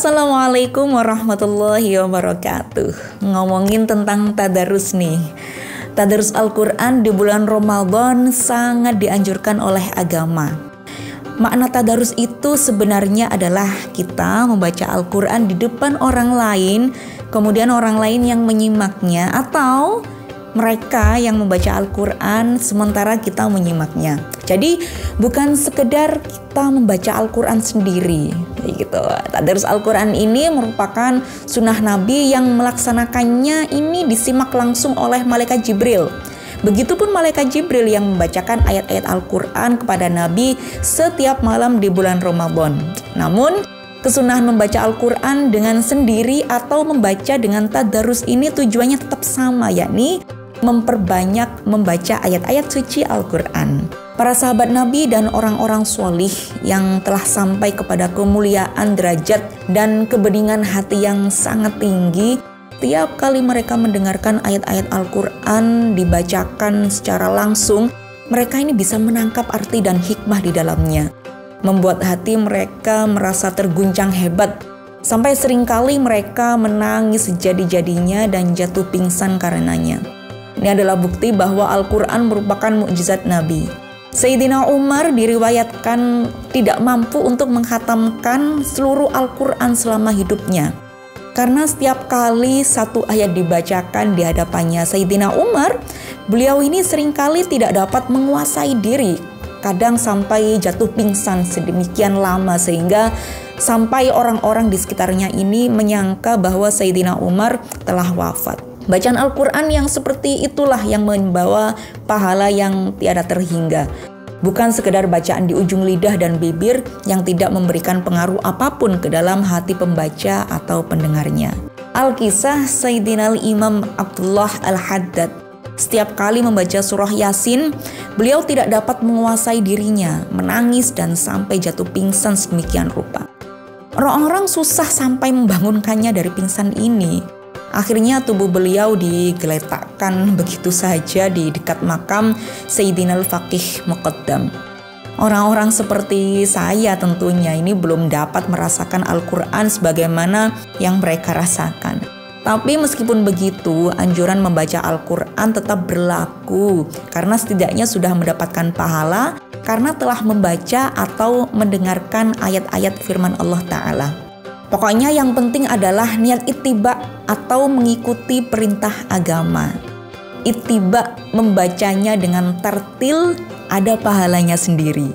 Assalamualaikum warahmatullahi wabarakatuh. Ngomongin tentang tadarus nih. Tadarus Al-Quran di bulan Ramadan sangat dianjurkan oleh agama. Makna tadarus itu sebenarnya adalah kita membaca Al-Quran di depan orang lain, kemudian orang lain yang menyimaknya, atau mereka yang membaca Al-Quran sementara kita menyimaknya. Jadi bukan sekedar kita membaca Al-Quran sendiri gitu. Tadarus Al-Quran ini merupakan sunnah Nabi yang melaksanakannya ini disimak langsung oleh Malaikat Jibril. Begitupun Malaikat Jibril yang membacakan ayat-ayat Al-Quran kepada Nabi setiap malam di bulan Ramadan. Namun kesunahan membaca Al-Quran dengan sendiri atau membaca dengan tadarus ini tujuannya tetap sama, yakni memperbanyak membaca ayat-ayat suci Al-Quran. Para sahabat Nabi dan orang-orang solih yang telah sampai kepada kemuliaan derajat dan kebeningan hati yang sangat tinggi, tiap kali mereka mendengarkan ayat-ayat Al-Quran dibacakan secara langsung, mereka ini bisa menangkap arti dan hikmah di dalamnya, membuat hati mereka merasa terguncang hebat, sampai seringkali mereka menangis sejadi-jadinya dan jatuh pingsan karenanya. Ini adalah bukti bahwa Al-Quran merupakan mukjizat Nabi. Sayyidina Umar diriwayatkan tidak mampu untuk menghatamkan seluruh Al-Quran selama hidupnya. Karena setiap kali satu ayat dibacakan di hadapannya Sayyidina Umar, beliau ini seringkali tidak dapat menguasai diri. Kadang sampai jatuh pingsan sedemikian lama sehingga sampai orang-orang di sekitarnya ini menyangka bahwa Sayyidina Umar telah wafat. Bacaan Al-Quran yang seperti itulah yang membawa pahala yang tiada terhingga. Bukan sekedar bacaan di ujung lidah dan bibir yang tidak memberikan pengaruh apapun ke dalam hati pembaca atau pendengarnya. Al-Kisah Sayyidina Imam Abdullah Al-Haddad. Setiap kali membaca surah Yasin, beliau tidak dapat menguasai dirinya, menangis dan sampai jatuh pingsan sedemikian rupa. Orang-orang susah sampai membangunkannya dari pingsan ini. Akhirnya tubuh beliau digeletakkan begitu saja di dekat makam Sayyidina Al-Faqih Muqaddam. Orang-orang seperti saya tentunya ini belum dapat merasakan Al-Quran sebagaimana yang mereka rasakan. Tapi meskipun begitu, anjuran membaca Al-Quran tetap berlaku karena setidaknya sudah mendapatkan pahala karena telah membaca atau mendengarkan ayat-ayat firman Allah Ta'ala. Pokoknya yang penting adalah niat ittiba atau mengikuti perintah agama. Ittiba membacanya dengan tartil ada pahalanya sendiri.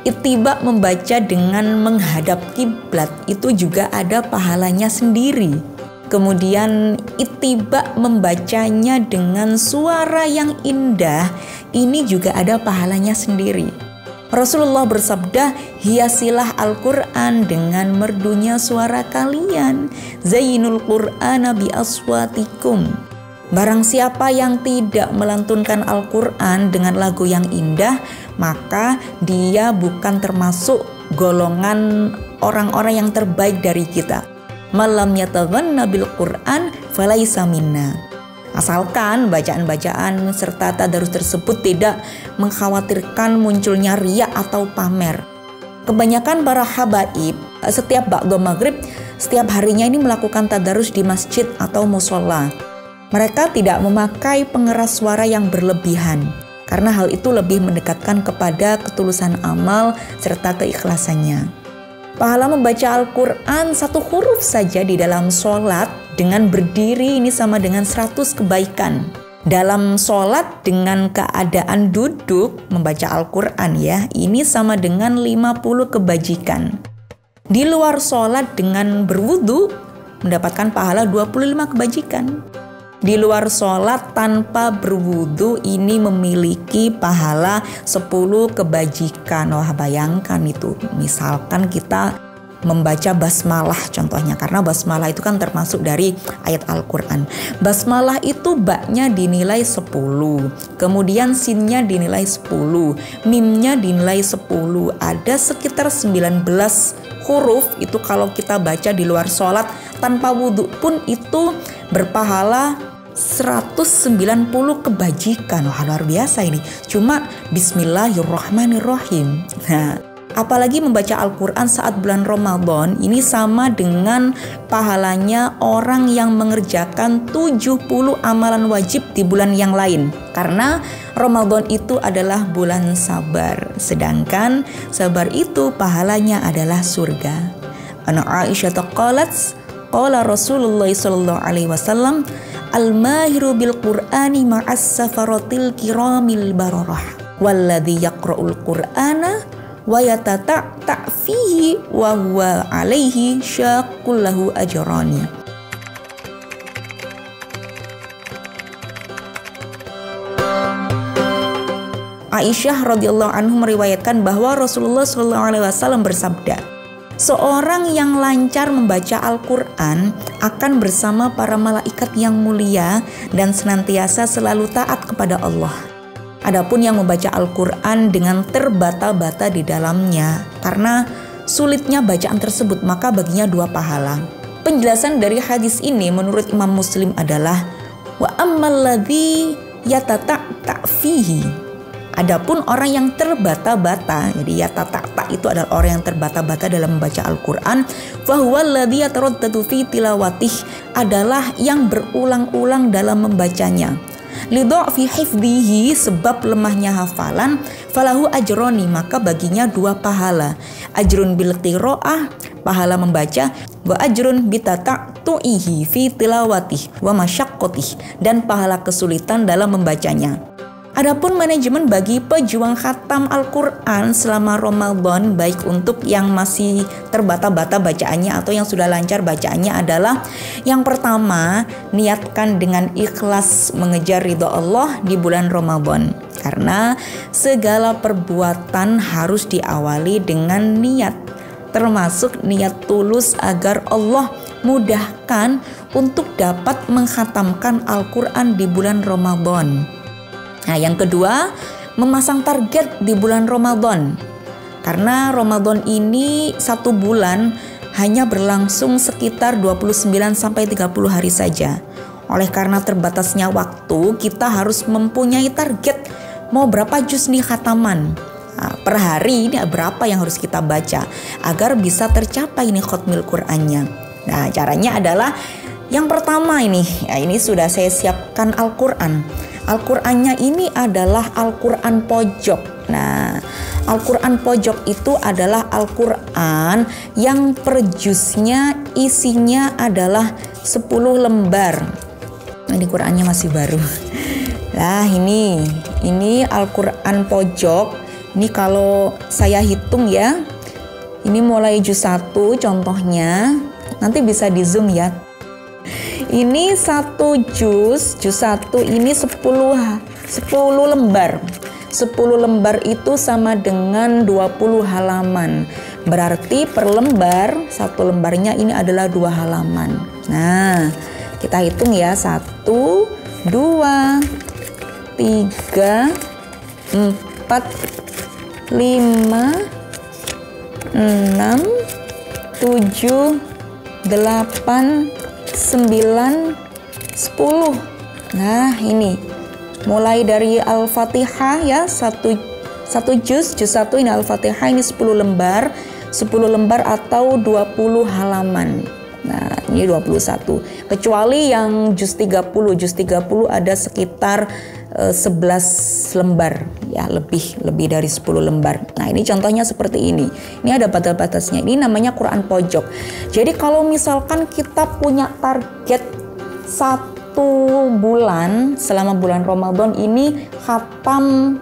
Ittiba membaca dengan menghadap kiblat itu juga ada pahalanya sendiri. Kemudian ittiba membacanya dengan suara yang indah, ini juga ada pahalanya sendiri. Rasulullah bersabda, hiasilah Al-Quran dengan merdunya suara kalian. Zayyinul Qur'ana bi aswatikum. Barang siapa yang tidak melantunkan Al-Quran dengan lagu yang indah, maka dia bukan termasuk golongan orang-orang yang terbaik dari kita. Malam yataghanna bil Qur'an falaisa minna. Asalkan bacaan-bacaan serta tadarus tersebut tidak mengkhawatirkan munculnya riya atau pamer. Kebanyakan para habaib setiap ba'da maghrib setiap harinya ini melakukan tadarus di masjid atau musola. Mereka tidak memakai pengeras suara yang berlebihan karena hal itu lebih mendekatkan kepada ketulusan amal serta keikhlasannya. Pahala membaca Al-Quran satu huruf saja di dalam sholat dengan berdiri ini sama dengan 100 kebaikan. Dalam sholat dengan keadaan duduk membaca Al-Quran ya, ini sama dengan 50 kebajikan. Di luar sholat dengan berwudu mendapatkan pahala 25 kebajikan. Di luar sholat tanpa berwudu ini memiliki pahala 10 kebajikan. Wah, bayangkan itu. Misalkan kita membaca basmalah contohnya, karena basmalah itu kan termasuk dari ayat Al-Quran. Basmalah itu baknya dinilai 10, kemudian sinnya dinilai 10, mimnya dinilai 10. Ada sekitar 19 huruf itu kalau kita baca di luar sholat tanpa wudhu pun itu berpahala 190 kebajikan. Wah, luar biasa ini. Cuma bismillahirrahmanirrahim. Nah, Apalagi membaca Al-Quran saat bulan Ramadan ini sama dengan pahalanya orang yang mengerjakan 70 amalan wajib di bulan yang lain. Karena Ramadan itu adalah bulan sabar, sedangkan sabar itu pahalanya adalah surga. Ana Aisyah qalat, qala Rasulullah sallallahu alaihi wasallam, al-mahiru bil Qur'ani ma'as safaratil kiramil bararah walladzi yaqra'ul Qur'ana wa yatata' fihi wa huwa alaihi syaqqul lahu ajrani. Aisyah radhiyallahu anhu meriwayatkan bahwa Rasulullah sallallahu alaihi wasallam bersabda, seorang yang lancar membaca Al-Quran akan bersama para malaikat yang mulia dan senantiasa selalu taat kepada Allah. Adapun yang membaca Al-Quran dengan terbata-bata di dalamnya karena sulitnya bacaan tersebut, maka baginya 2 pahala. Penjelasan dari hadis ini menurut Imam Muslim adalah wa ammal ladzi yatata' fihi. Adapun orang yang terbata-bata, jadi yatata' itu adalah orang yang terbata-bata dalam membaca Al-Quran, fahuwa alladzi yataraddadu fi tilawatih, adalah yang berulang-ulang dalam membacanya. Lidha'fi hifdhihi, sebab lemahnya hafalan, falahu ajroni, maka baginya 2 pahala. Ajrun bil qiraah, pahala membaca, wa ajrun bitata'tu'ihi fi tilawatih wa masyaqqatih, dan pahala kesulitan dalam membacanya. Adapun manajemen bagi pejuang khatam Al-Quran selama Ramadan, baik untuk yang masih terbata-bata bacaannya atau yang sudah lancar bacaannya, adalah yang pertama, niatkan dengan ikhlas mengejar ridho Allah di bulan Ramadan. Karena segala perbuatan harus diawali dengan niat, termasuk niat tulus agar Allah mudahkan untuk dapat mengkhatamkan Al-Quran di bulan Ramadan. Nah, yang kedua, memasang target di bulan Ramadan. Karena Ramadan ini 1 bulan hanya berlangsung sekitar 29-30 hari saja. Oleh karena terbatasnya waktu, kita harus mempunyai target mau berapa juz nih khataman. Nah, per hari ini berapa yang harus kita baca agar bisa tercapai nih khatmil Qur'annya. Nah, caranya adalah yang pertama ini sudah saya siapkan Al-Quran. Al-Qurannya ini adalah Al-Quran pojok. Nah, Al-Quran pojok itu adalah Al-Quran yang per juznya isinya adalah 10 lembar. Ini Qurannya masih baru. Nah, ini Al-Quran pojok. Ini kalau saya hitung ya, ini mulai juz 1 contohnya, nanti bisa di zoom ya. Ini 1 juz 1 ini 10 lembar. 10 lembar itu sama dengan 20 halaman. Berarti per lembar, 1 lembarnya ini adalah 2 halaman. Nah, kita hitung ya. 1, 2, 3, 4, 5, 6, 7, 8, 9, 10. Nah, ini mulai dari Al-Fatihah ya, 1 juz 1 ini Al-Fatihah, ini 10 lembar atau 20 halaman. Nah, ini 21. Kecuali yang juz 30 ada sekitar 11 lembar ya, lebih dari 10 lembar. Nah, ini contohnya seperti ini. Ini ada batas-batasnya. Ini namanya Quran pojok. Jadi kalau misalkan kita punya target 1 bulan selama bulan Ramadan ini khatam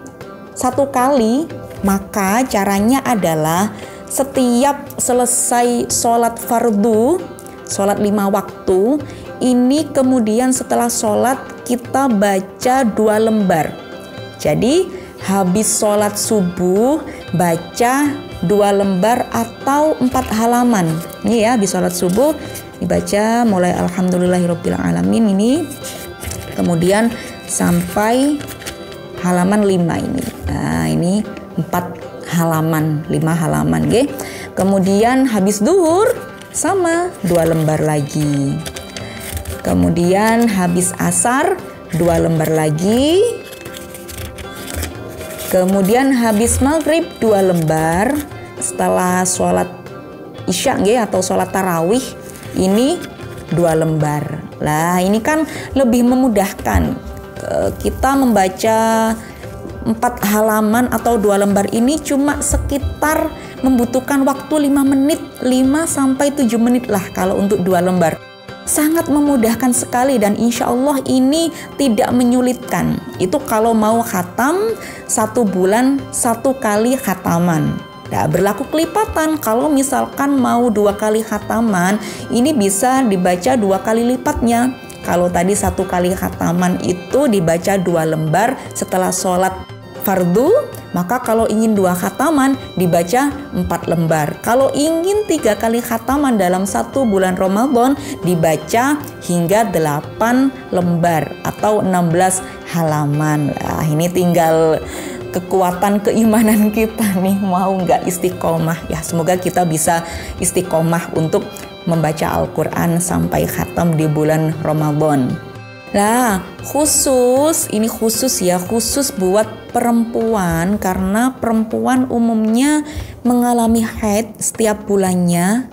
1 kali, maka caranya adalah setiap selesai sholat fardu, sholat 5 waktu, ini kemudian setelah sholat kita baca 2 lembar. Jadi habis sholat subuh baca 2 lembar atau 4 halaman. Ini ya, habis sholat subuh dibaca mulai Alhamdulillahirobbilalamin ini, kemudian sampai halaman 5 ini. Nah, ini 4 halaman, 5 halaman, okay? Kemudian habis duhur sama 2 lembar lagi. Kemudian habis asar 2 lembar lagi. Kemudian habis maghrib 2 lembar setelah sholat isya atau sholat tarawih ini 2 lembar. Lah ini kan lebih memudahkan. Kita membaca 4 halaman atau 2 lembar ini cuma sekitar membutuhkan waktu 5 menit, 5-7 menit lah kalau untuk 2 lembar. Sangat memudahkan sekali dan insya Allah ini tidak menyulitkan. Itu kalau mau khatam 1 bulan 1 kali khataman. Nah, berlaku kelipatan. Kalau misalkan mau 2 kali khataman, ini bisa dibaca 2 kali lipatnya. Kalau tadi 1 kali khataman itu dibaca 2 lembar setelah sholat fardu, maka kalau ingin 2 khataman dibaca 4 lembar. Kalau ingin 3 kali khataman dalam 1 bulan Ramadan dibaca hingga 8 lembar atau 16 halaman. Nah, ini tinggal kekuatan keimanan kita nih, mau nggak istiqomah ya. Semoga kita bisa istiqomah untuk membaca Al-Quran sampai khatam di bulan Ramadan. Nah, khusus buat perempuan, karena perempuan umumnya mengalami haid setiap bulannya.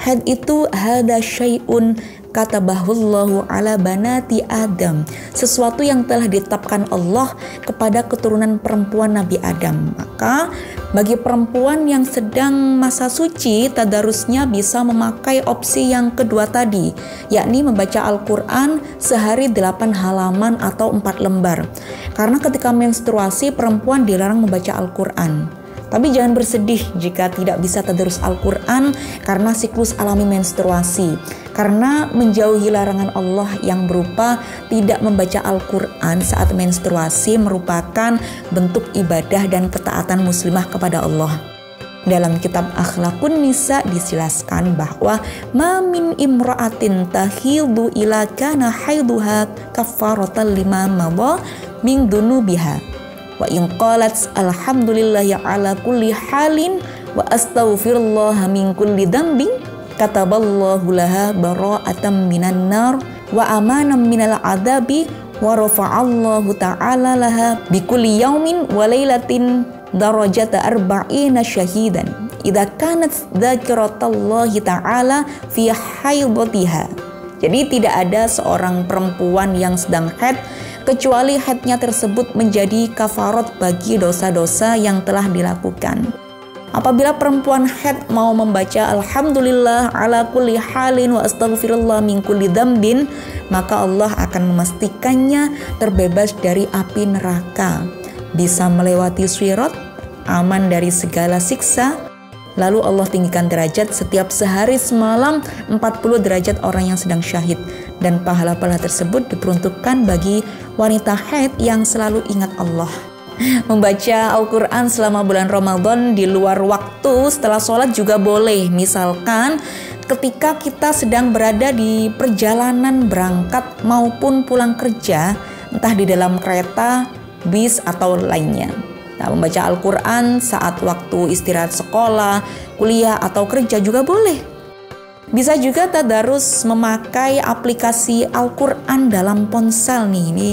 Haid itu hada syai'un katabahullahu ala banati Adam, sesuatu yang telah ditetapkan Allah kepada keturunan perempuan Nabi Adam. Maka bagi perempuan yang sedang masa suci, tadarusnya bisa memakai opsi yang kedua tadi, yakni membaca Al-Quran sehari 8 halaman atau 4 lembar. Karena ketika menstruasi perempuan dilarang membaca Al-Quran. Tapi jangan bersedih jika tidak bisa tadarus Al-Quran karena siklus alami menstruasi. Karena menjauhi larangan Allah yang berupa tidak membaca Al-Quran saat menstruasi merupakan bentuk ibadah dan ketaatan muslimah kepada Allah. Dalam kitab Akhlaqun Nisa dijelaskan bahwa ma min imra'atin tahidu ila kana haiduha kafaratan lima madha min dunubiha. Wa in qalat alhamdulillahi ala kulli halin wa astaghfirullah min kulli dhanbin kataballahu laha bara'atan minan nar wa amanan minal adabi wa rafa'allahu ta'ala laha bi kulli yaumin wa lailatin darajata arba'ina syahidan idza kanat dzakiratallahi ta'ala fi haidatiha. Jadi tidak ada seorang perempuan yang sedang haid kecuali haidnya tersebut menjadi kafarat bagi dosa-dosa yang telah dilakukan. Apabila perempuan haid mau membaca alhamdulillah ala kulli halin wa astaghfirullah min kulli dzambin, maka Allah akan memastikannya terbebas dari api neraka, bisa melewati sirat, aman dari segala siksa. Lalu Allah tinggikan derajat setiap sehari semalam 40 derajat orang yang sedang syahid. Dan pahala-pahala tersebut diperuntukkan bagi wanita haid yang selalu ingat Allah. Membaca Al-Quran selama bulan Ramadan di luar waktu setelah sholat juga boleh. Misalkan ketika kita sedang berada di perjalanan berangkat maupun pulang kerja, entah di dalam kereta, bis, atau lainnya. Nah, membaca Al-Quran saat waktu istirahat sekolah, kuliah, atau kerja juga boleh. Bisa juga tadarus memakai aplikasi Al-Quran dalam ponsel nih. Ini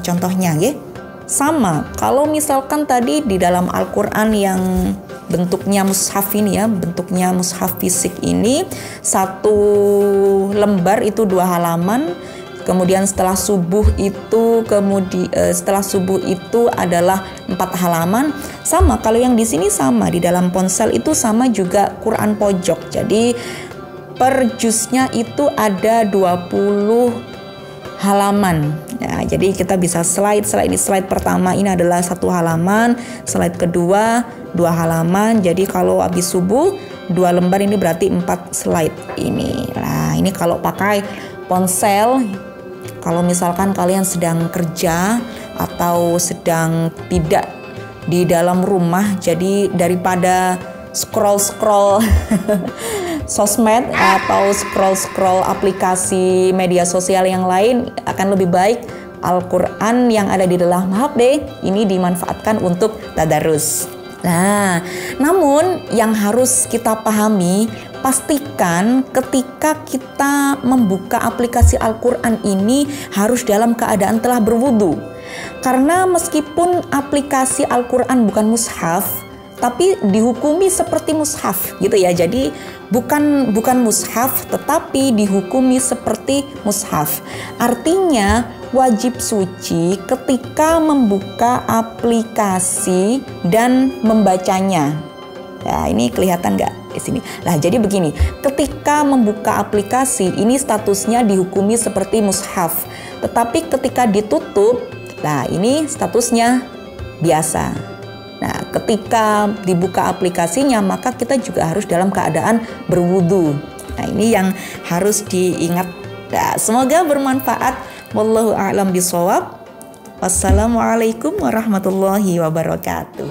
contohnya ya. Sama, kalau misalkan tadi di dalam Al-Quran yang bentuknya mushaf ini ya, bentuknya mushaf fisik ini, 1 lembar itu 2 halaman. Kemudian setelah subuh itu adalah 4 halaman. Sama, kalau yang di sini sama, di dalam ponsel itu sama juga Quran pojok. Jadi per juznya itu ada 20 halaman. Ya, jadi kita bisa slide ini slide pertama ini adalah 1 halaman, slide kedua 2 halaman. Jadi kalau habis subuh 2 lembar ini berarti 4 slide ini. Nah, ini kalau pakai ponsel. Kalau misalkan kalian sedang kerja atau sedang tidak di dalam rumah, jadi daripada scroll sosmed atau scroll aplikasi media sosial yang lain, akan lebih baik Al-Quran yang ada di dalam HP ini dimanfaatkan untuk tadarus. Nah, namun yang harus kita pahami, pastikan ketika kita membuka aplikasi Al-Quran ini harus dalam keadaan telah berwudu. Karena meskipun aplikasi Al-Quran bukan mushaf, tapi dihukumi seperti mushaf gitu ya. Jadi bukan mushaf tetapi dihukumi seperti mushaf. Artinya wajib suci ketika membuka aplikasi dan membacanya. Nah, ini kelihatan nggak di sini? Nah, jadi begini, ketika membuka aplikasi ini statusnya dihukumi seperti mushaf. Tetapi ketika ditutup, nah ini statusnya biasa. Nah, ketika dibuka aplikasinya maka kita juga harus dalam keadaan berwudu. Nah, ini yang harus diingat. Nah, semoga bermanfaat. Wallahu a'lam bishawab. Wassalamualaikum warahmatullahi wabarakatuh.